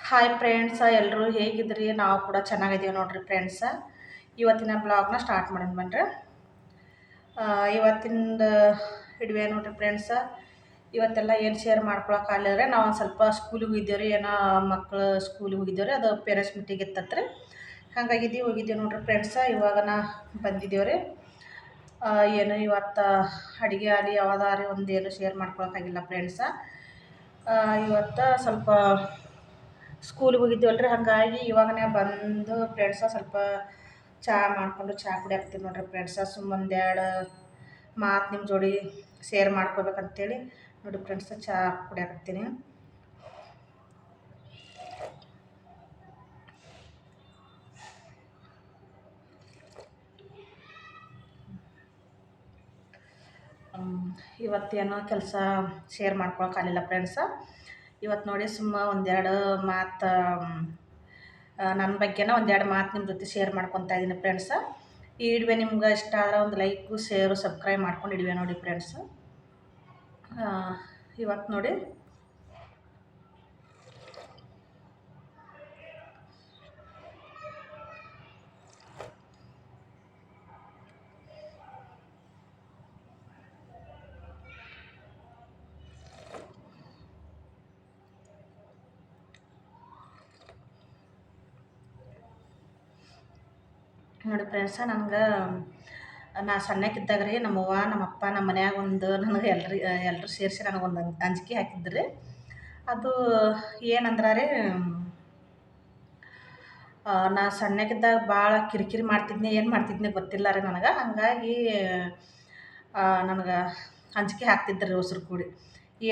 Hi friends, ಎಲ್ಲರೂ ಹೇಗಿದ್ರಿ? ನಾವು ಕೂಡ ಚೆನ್ನಾಗಿದ್ದೀವಿ ನೋಡ್ರಿ ಫ್ರೆಂಡ್ಸ. ಇವತ್ತಿನ ಬ್ಲಾಗ್ನ ಸ್ಟಾರ್ಟ್ ಮಾಡೋಣ ಬನ್ರಿ. ಇವತ್ತಿಂದ ಹಿಡಿವೆ ನೋಡ್ರಿ ಫ್ರೆಂಡ್ಸ. ಇವತ್ತೆಲ್ಲ ಏನು ಶೇರ್ ಮಾಡ್ಕೊಳಕ್ಕಾಗಲಿದ್ರೆ ನಾವು ಒಂದು ಸ್ವಲ್ಪ ಸ್ಕೂಲಿಗೆ ಹೋಗಿದ್ದೇವ್ರಿ. ಏನೋ ಮಕ್ಕಳು ಸ್ಕೂಲಿಗೆ ಹೋಗಿದ್ದೇವ್ರಿ, ಅದು ಪೇರೆಂಟ್ಸ್ ಮೀಟಿಂಗ್ ಇತ್ತತ್ರಿ. ಹೋಗಿದ್ದೇವೆ ನೋಡ್ರಿ ಫ್ರೆಂಡ್ಸ. ಇವಾಗ ಬಂದಿದ್ದೇವ್ರಿ. ಏನು ಇವತ್ತು ಅಡುಗೆ ಆಗಲಿ ಯಾವುದಾರಿ ಒಂದು ಏನು ಶೇರ್ ಮಾಡ್ಕೊಳಕ್ಕಾಗಿಲ್ಲ ಫ್ರೆಂಡ್ಸ. ಇವತ್ತು ಸ್ವಲ್ಪ ಸ್ಕೂಲಿಗೆ ಹೋಗಿದ್ದೇವಲ್ರಿ, ಹಾಗಾಗಿ ಇವಾಗನೇ ಬಂದು ಫ್ರೆಂಡ್ಸ ಸ್ವಲ್ಪ ಚಹಾ ಮಾಡಿಕೊಂಡು ಚಹಾ ಕುಡಿಯಾಕ್ತೀನಿ ನೋಡ್ರಿ ಫ್ರೆಂಡ್ಸ. ಒಂದೆರಡು ಮಾತು ನಿಮ್ಮ ಜೋಡಿ ಶೇರ್ ಮಾಡ್ಕೋಬೇಕಂತೇಳಿ ನೋಡಿ ಫ್ರೆಂಡ್ಸ ಚಹಾ ಕುಡಿಯಾಕತ್ತೀನಿ. ಇವತ್ತೇನೋ ಕೆಲಸ ಶೇರ್ ಮಾಡ್ಕೊಳಕ್ಕಾಗಲಿಲ್ಲ ಫ್ರೆಂಡ್ಸ. ಇವತ್ತು ನೋಡಿ ಒಂದೆರಡು ಮಾತು ನನ್ನ ಬಗ್ಗೆನ ಒಂದೆರಡು ಮಾತು ನಿಮ್ಮ ಜೊತೆ ಶೇರ್ ಮಾಡ್ಕೊತಾ ಇದ್ದೀನಿ ಫ್ರೆಂಡ್ಸ. ಈ ವಿಡಿಯೋ ನಿಮ್ಗೆ ಇಷ್ಟ ಆದರೆ ಒಂದು ಲೈಕು ಶೇರು ಸಬ್ಸ್ಕ್ರೈಬ್ ಮಾಡ್ಕೊಂಡು ಇಡುವೆ ನೋಡಿ ಫ್ರೆಂಡ್ಸ. ಇವತ್ತು ನೋಡಿ ಫ್ರೆಂಡ್ಸ, ನಾ ಸಣ್ಣಕ್ಕಿದ್ದಾಗ ರೀ ನಮ್ಮವ್ವ ನಮ್ಮಪ್ಪ ನಮ್ಮ ಮನ್ಯಾಗ ಒಂದು ನನಗೆ ಎಲ್ಲರೂ ಸೇರಿಸಿ ನನಗೊಂದು ಅಂಜಿಕೆ ಹಾಕಿದ್ರಿ. ಅದು ಏನಂದ್ರೆ ರೀ, ನಾ ಸಣ್ಣಕ್ಕಿದ್ದಾಗ ಭಾಳ ಕಿರಿಕಿರಿ ಮಾಡ್ತಿದ್ನಿ, ಏನು ಮಾಡ್ತಿದ್ನಿ ಗೊತ್ತಿಲ್ಲ ರೀ ನನಗೆ. ಹಾಗಾಗಿ ನನಗೆ ಅಂಜಿಕೆ ಹಾಕ್ತಿದ್ರಿ ಉಸಿರು ಕೂಡಿ.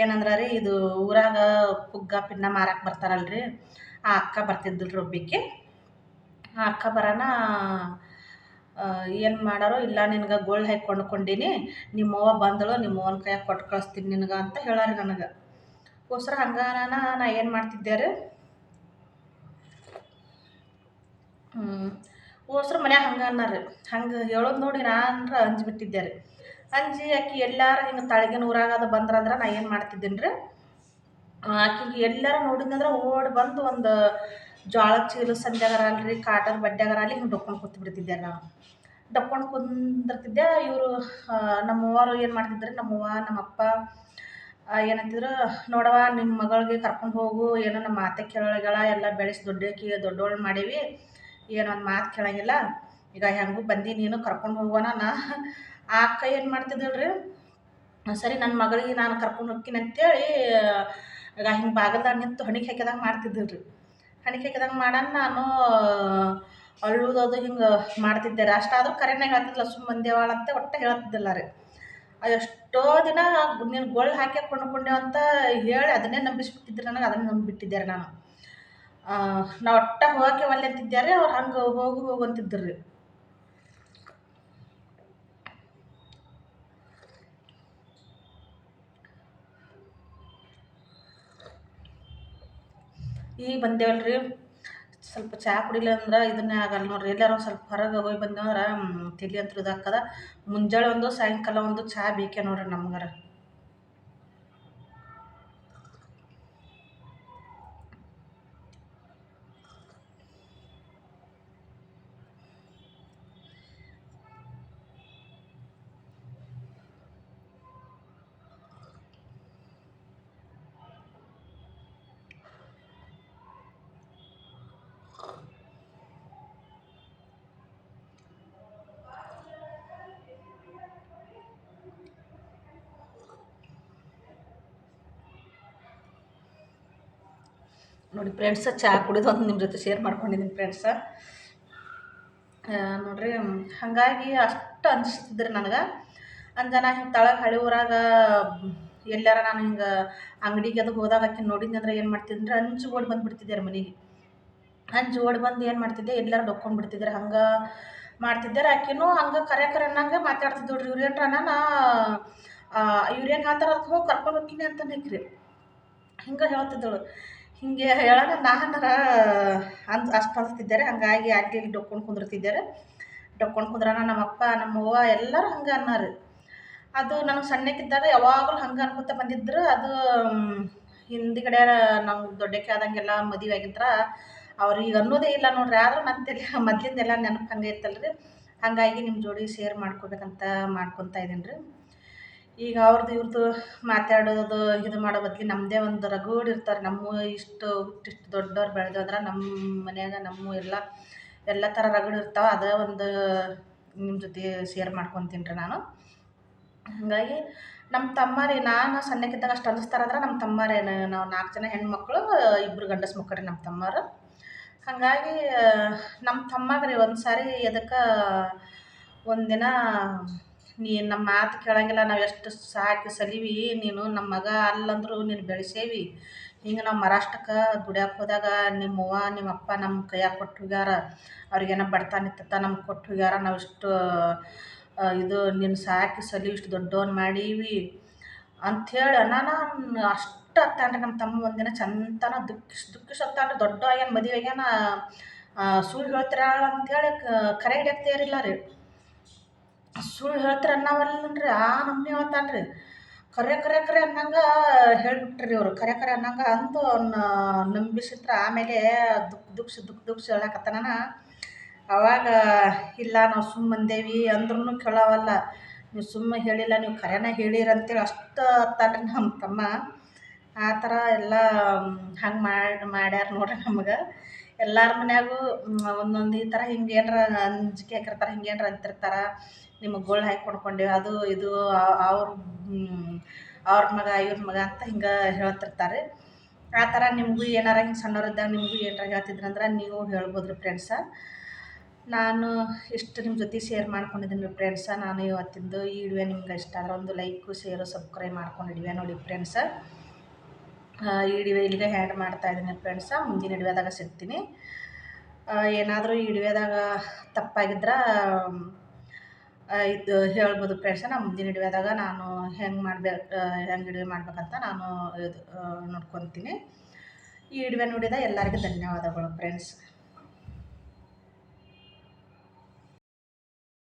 ಏನಂದ್ರೆ ರೀ, ಇದು ಊರಾಗ ಪುಗ್ಗ ಪಿನ್ನ ಮಾರಕ್ಕೆ ಬರ್ತಾರಲ್ರಿ, ಆ ಅಕ್ಕ ಬರ್ತಿದ್ದಿಲ್ರಿ ಒಬ್ಬಿಕೆ. ಆ ಅಕ್ಕ ಬರೋಣ ಏನು ಮಾಡೋರು, ಇಲ್ಲ ನಿನಗೆ ಗೋಲ್ಡ್ ಹಾಕಿ ಕೊಂಡ್ಕೊಂಡೀನಿ, ನಿಮ್ಮವ್ವ ಬಂದಳು, ನಿಮ್ಮವ್ವನ ಕೈಯಾಗ ಕೊಟ್ಟು ಕಳಿಸ್ತೀನಿ ನಿನಗೆ ಅಂತ ಹೇಳಾರಿ ನನಗೆ. ಗೋಸ್ಕರ ಹಂಗಾನ ನಾ ಏನು ಮಾಡ್ತಿದ್ದೆ ರೀ, ಗೋಸ್ಕರ ಮನ್ಯಾಗ ಹಂಗೆ ಅನ್ನಾರಿ. ಹಂಗೆ ಹೇಳೋದು ನೋಡಿ ನಾನು ಅಂಜಿಬಿಟ್ಟಿದ್ದೆ ರೀ. ಅಂಜಿ ಆಕಿ ಎಲ್ಲಾರ ಹಿಂಗೆ ತಳಗಿನ ಊರಾಗ ಅದು ಬಂದ್ರಂದ್ರೆ ನಾ ಏನು ಮಾಡ್ತಿದ್ದೀನಿ ರೀ, ಆಕಿಗೆ ಎಲ್ಲಾರ ನೋಡಿದ್ನಂದ್ರೆ ಓಡಿ ಬಂದು ಒಂದು ಜೋಳದ ಚೀಲ ಸಂಧ್ಯಾಗರ ಅಲ್ರಿ, ಕಾಟನ್ ಬಡ್ಡ್ಯಾಗರ ಅಲ್ಲಿ ಹಿಂಗೆ ಡೊಕ್ಕೊಂಡು ಕೂತ್ಬಿಡ್ತಿದ್ದೆ ನಾನು. ಡಕ್ಕೊಂಡು ಕುಂದಿರ್ತಿದ್ದೆ. ಇವರು ನಮ್ಮವ್ವರು ಏನು ಮಾಡ್ತಿದ್ರು, ನಮ್ಮವ್ವ ನಮ್ಮಪ್ಪ ಏನಂತಿದ್ರು, ನೋಡವ್ವ ನಿಮ್ಮ ಮಗಳಿಗೆ ಕರ್ಕೊಂಡು ಹೋಗು, ಏನೋ ನಮ್ಮ ಮಾತೆ ಕೇಳೋಳಗಳ, ಎಲ್ಲ ಬೆಳೆಸಿ ದೊಡ್ಡೋಳು ಮಾಡೀವಿ, ಏನೊಂದು ಮಾತು ಕೇಳೋಂಗಿಲ್ಲ, ಈಗ ಹೆಂಗೂ ಬಂದು ನೀನು ಕರ್ಕೊಂಡು ಹೋಗೋಣ. ಆ ಅಕ್ಕ ಏನು ಮಾಡ್ತಿದ್ದಳ್ರಿ, ಸರಿ ನನ್ನ ಮಗಳಿಗೆ ನಾನು ಕರ್ಕೊಂಡು ಹೋಗ್ತೀನಿ ಅಂತೇಳಿ ಈಗ ಹಿಂಗೆ ಬಾಗಲ್ದಾಗ ನಿಂತು ಹಣಿಕೆ ಹಾಕಿದಂಗೆ ಮಾಡ್ತಿದ್ದಿಲ್ರಿ. ಹಣಿಕೆ ಹಾಕಿದಂಗೆ ಮಾಡೋಣ, ನಾನು ಅಳುವುದದು ಹಿಂಗೆ ಮಾಡ್ತಿದ್ದೆ ರೀ. ಅಷ್ಟಾದರೂ ಕರೆನಾಗ ಹೇಳ್ತಿದ್ದಿಲ್ಲ, ಮಂದೇವಾಳ ಅಂತ ಒಟ್ಟು ಹೇಳ್ತಿದ್ದಿಲ್ಲ ರೀ. ಎಷ್ಟೋ ದಿನ ನೀನು ಗೋಲ್ಡ್ ಹಾಕಿ ಕೊಂಡ್ಕೊಂಡೇವು ಅಂತ ಹೇಳಿ ಅದನ್ನೇ ನಂಬಿಸ್ಬಿಟ್ಟಿದ್ರಿ ನನಗೆ. ಅದನ್ನೇ ನಂಬಿಬಿಟ್ಟಿದ್ದೆ ರೀ ನಾನು. ನಾ ಒಟ್ಟ ಹೋಗೋಕೆ ಒಲ್ಲೆ ಅಂತಿದ್ದೆ ರೀ. ಅವ್ರು ಹಂಗೆ ಹೋಗು ಅಂತಿದ್ರು ರೀ. ಈಗ ಬಂದೇವಲ್ರಿ, ಸ್ವಲ್ಪ ಚಹಾ ಕುಡಿಲಿಲ್ಲ ಅಂದ್ರೆ ಇದನ್ನೇ ಆಗಲ್ಲ ನೋಡ್ರಿ. ಎಲ್ಲಾರು ಒಂದು ಸ್ವಲ್ಪ ಹೊರಗೆ ಹೋಗಿ ಬಂದೇವಂದ್ರೆ ತಿಳಿ ಅಂತ ಇದಾಗ್ತದ. ಮುಂಜಾನೆ ಒಂದು ಸಾಯಂಕಾಲ ಒಂದು ಚಹಾ ಬೇಕೇ ನೋಡ್ರಿ ನಮ್ಗಾರ. ನೋಡಿ ಫ್ರೆಂಡ್ಸ, ಚಹಾ ಕುಡಿದು ಒಂದು ನಿಮ್ಮ ಜೊತೆ ಶೇರ್ ಮಾಡ್ಕೊಂಡಿದ್ದೀನಿ ಫ್ರೆಂಡ್ಸ. ನೋಡ್ರಿ, ಹಾಗಾಗಿ ಅಷ್ಟು ಅನಿಸ್ತಿದ್ರಿ ನನಗೆ. ಅಂಜನ ಹಿಂಗೆ ತಳಗೆ ಹಳ್ಳಿ ಊರಾಗ ಎಲ್ಲಾರ ನಾನು ಹಿಂಗೆ ಅಂಗಡಿಗೆ ಅದು ಹೋದಾಗ ಆಕೆ ನೋಡಿದ್ನಿ ಅಂದ್ರೆ ಏನು ಮಾಡ್ತಿದ್ದೆ, ಅಂಜು ಓಡಿ ಬಂದುಬಿಡ್ತಿದ್ದೆ ರೀ ಮನೆಗೆ. ಅಂಜು ಓಡಿ ಬಂದು ಏನು ಮಾಡ್ತಿದ್ದೆ, ಎಲ್ಲಾರ ಡೊಕ್ಕೊಂಡು ಬಿಡ್ತಿದ್ರೆ ಹಂಗೆ ಮಾಡ್ತಿದ್ದೆ ರೀ. ಆಕೆನೂ ಹಂಗೆ ಕರೆ ಅನ್ನಂಗೆ ಮಾತಾಡ್ತಿದ್ದೋಡ್ರಿ. ಇವ್ರೇನ್ರ ನಾನು ಇವ್ರೇನು ಹೇಳ್ತಾರೆ ಅದಕ್ಕೆ ಹೋಗಿ ಕರ್ಕೊಂಡು ಹೋಗ್ತೀನಿ ಅಂತ ನಿಕ್ರಿ ಹಿಂಗೆ ಹೇಳ್ತಿದ್ದಳು. ಹಿಂಗೆ ಹೇಳೋಣ ನಾನರ ಅಷ್ಟು ಅನಿಸ್ತಿದ್ದಾರೆ. ಹಾಗಾಗಿ ಅಲ್ಲಿ ಡೊಕ್ಕೊಂಡು ಕುಂದಿರ್ತಿದ್ದಾರೆ. ಡೊಕ್ಕೊಂಡು ಕುಂದ್ರಾನ ನಮ್ಮಪ್ಪ ನಮ್ಮವ್ವ ಎಲ್ಲರೂ ಹಂಗೆ ಅನ್ನಾರಿ. ಅದು ನನಗೆ ಸಣ್ಣಕ್ಕಿದ್ದಾಗ ಯಾವಾಗಲೂ ಹಂಗೆ ಅನ್ಕೊತ ಬಂದಿದ್ರು. ಅದು ಹಿಂದ್ಗಡೆ ನಮ್ಗೆ ದೊಡ್ಡಕ್ಕೆ ಆದಂಗೆಲ್ಲ ಮದುವೆ ಆಗಿದ್ರ ಅವ್ರಿಗೆ ಅನ್ನೋದೇ ಇಲ್ಲ ನೋಡ್ರಿ. ಆದ್ರೆ ನಂದೆಲ್ಲ ಮೊದ್ಲಿಂದೆಲ್ಲ ನೆನಪು ಹಂಗೆ ಇತ್ತಲ್ರಿ. ಹಾಗಾಗಿ ನಿಮ್ಮ ಜೋಡಿ ಶೇರ್ ಮಾಡ್ಕೋಬೇಕಂತ ಮಾಡ್ಕೊತಾ ಇದೀನಿ ರೀ. ಈಗ ಅವ್ರದ್ದು ಇವ್ರದ್ದು ಮಾತಾಡೋದು ಇದು ಮಾಡೋ ಬದ್ಲು ನಮ್ಮದೇ ಒಂದು ರಗಡ್ ಇರ್ತಾರೆ. ನಮ್ಮ ಇಷ್ಟು ದೊಡ್ಡವ್ರು ಬೆಳೆದೋದ್ರ ನಮ್ಮ ಮನ್ಯಾಗ ನಮ್ಮ ಎಲ್ಲ ಥರ ರಗಡ್ ಇರ್ತಾವೆ. ಅದೇ ಒಂದು ನಿಮ್ಮ ಜೊತೆ ಶೇರ್ ಮಾಡ್ಕೊತೀನಿ ರೀ ನಾನು. ಹಾಗಾಗಿ ನಮ್ಮ ತಮ್ಮರಿ ನಾನು ಸಣ್ಣಕ್ಕಿದ್ದಾಗ ಅಷ್ಟು ಅನ್ನಿಸ್ತಾರಂದ್ರೆ ನಮ್ಮ ತಮ್ಮರೇ. ನಾವು 4 ಜನ ಹೆಣ್ಮಕ್ಳು, 2 ಗಂಡಸು ಮಕ್ಕಳು ರೀ ನಮ್ಮ ತಮ್ಮರು. ಹಾಗಾಗಿ ನಮ್ಮ ತಮ್ಮಗ ರೀ ಒಂದು ಸಾರಿ ಎದಕ್ಕೆ ಒಂದಿನ ನೀ ನಮ್ಮ ಮಾತು ಕೇಳಂಗಿಲ್ಲ, ನಾವು ಎಷ್ಟು ಸಾಕಿ ಸಲೀವಿ, ನೀನು ನಮ್ಮ ಮಗ ಅಲ್ಲಂದ್ರು ನೀನು ಬೆಳೆಸೇವಿ. ಹಿಂಗೆ ನಾವು ಮಹಾರಾಷ್ಟ್ರಕ್ಕೆ ದುಡ್ಯಾಕೆ ಹೋದಾಗ ನಿಮ್ಮವ್ವ ನಿಮ್ಮಪ್ಪ ನಮ್ಮ ಕೈಯಾಗ ಕೊಟ್ಟು ಹೋಗ್ಯಾರ. ಅವ್ರಿಗೇನೋ ಬಡತನ ಇತ್ತಂತ ನಮ್ಗೆ ಕೊಟ್ಟು ಹೋಗ್ಯಾರ. ನಾವು ಇಷ್ಟು ಇದು ನಿನ್ನ ಸಾಕಿ ಸಲೀವಿ, ಇಷ್ಟು ದೊಡ್ಡವನ್ ಮಾಡೀವಿ ಅಂಥೇಳಿ ನಾನು ಅಷ್ಟು ಅತ್ತಾನ್ರಿ ನಮ್ಮ ತಮ್ಮ. ಒಂದಿನ ಚಂತನ ದುಃಖಿಸಿ ಅತ್ತಾನ್ರಿ. ದೊಡ್ಡ ಆಗ್ಯಾನ, ಮದುವೆ ಆಗ್ಯಾನ, ಸುಳ್ಳು ಹೇಳ್ತೀರಾ ಅಂಥೇಳಿ ಕರೆ ಹಿಡಿಯಕ್ಕೆ ತಯಾರಿಲ್ಲ ರೀ. ಸುಳ್ಳು ಹೇಳ್ತೀರ ಅನ್ನವಲ್ಲನ್ರಿ, ಆ ನಮ್ನಿ ಹೇಳ್ತಾನ್ರಿ. ಕರೆ ಅನ್ನಂಗೆ ಹೇಳ್ಬಿಟ್ರಿ ಇವರು. ಕರೆ ಅನ್ನಂಗೆ ಅಂದು ನಂಬಿಸಿತ್ರ. ಆಮೇಲೆ ದುಃಖಿಸಿ ಹೇಳಕತ್ತಾನ. ಅವಾಗ ಇಲ್ಲ ನಾವು ಸುಮ್ಮಂದೇವಿ ಅಂದ್ರೂ ಕೇಳವಲ್ಲ, ನೀವು ಸುಮ್ಮ ಹೇಳಿಲ್ಲ, ನೀವು ಕರೆನ ಹೇಳಿರಂತೇಳಿ ಅಷ್ಟು ಅತ್ತಾನ್ರಿ ನಮ್ಮ ತಮ್ಮ. ಆ ಥರ ಎಲ್ಲ ಹಂಗೆ ಮಾಡ್ಯಾರ ನೋಡ್ರಿ ನಮ್ಗೆ. ಎಲ್ಲರ ಮನ್ಯಾಗೂ ಒಂದೊಂದು ಈ ಥರ ಹಿಂಗೆ ಏನಾರ ಅಂಜಿಕೆ ಹಾಕಿರ್ತಾರೆ, ಹಿಂಗೆ ಏನಾರ ಅಂತಿರ್ತಾರೆ. ನಿಮಗೆ ಗೋಳು ಹಾಕಿ ಕೊಡ್ಕೊಂಡೇವಿ, ಅದು ಇದು ಅವ್ರ ಮಗ ಇವ್ರ ಮಗ ಅಂತ ಹಿಂಗೆ ಹೇಳ್ತಿರ್ತಾರೆ. ಆ ಥರ ನಿಮಗೂ ಏನಾರ ಹಿಂಗೆ ಸಣ್ಣವ್ರಿದ್ದಾಗ ನಿಮಗೂ ಏನಾರ ಹೇಳ್ತಿದ್ರಂದ್ರೆ ನೀವು ಹೇಳ್ಬೋದು ರೀ ಫ್ರೆಂಡ್ಸ. ನಾನು ಇಷ್ಟು ನಿಮ್ಮ ಜೊತೆ ಶೇರ್ ಮಾಡ್ಕೊಂಡಿದ್ದೀನಿ ರೀ ಫ್ರೆಂಡ್ಸ. ನಾನು ಇವತ್ತಿಂದು ಈ ವಿಡಿಯೋ ನಿಮ್ಗೆ ಇಷ್ಟ ಆದ್ರೆ ಒಂದು ಲೈಕು ಶೇರು ಸಬ್ಸ್ಕ್ರೈಬ್ ಮಾಡ್ಕೊಂಡಿದ್ವಿ ನೋಡಿ ಫ್ರೆಂಡ್ಸ. ಈ ವಿಡಿಯೋ ಇಲ್ಲಿಗೆ ಹ್ಯಾಂಡ್ ಮಾಡ್ತಾಯಿದ್ದೀನಿ ಫ್ರೆಂಡ್ಸ. ಮುಂದಿನ ವಿಡಿಯೋದಾಗ ಸಿಗ್ತೀನಿ. ಏನಾದರೂ ಈ ವಿಡಿಯೋದಾಗ ತಪ್ಪಾಗಿದ್ರೆ ಇದು ಹೇಳ್ಬೋದು ಫ್ರೆಂಡ್ಸ. ನಾನು ಮುಂದಿನ ವಿಡಿಯೋದಾಗ ನಾನು ಹೆಂಗೆ ವಿಡಿಯೋ ಮಾಡ್ಬೇಕಂತ ನಾನು ಇದು ನೋಡ್ಕೊತೀನಿ. ಈ ವಿಡಿಯೋ ನೋಡಿದ ಎಲ್ಲರಿಗೂ ಧನ್ಯವಾದಗಳು ಫ್ರೆಂಡ್ಸ್.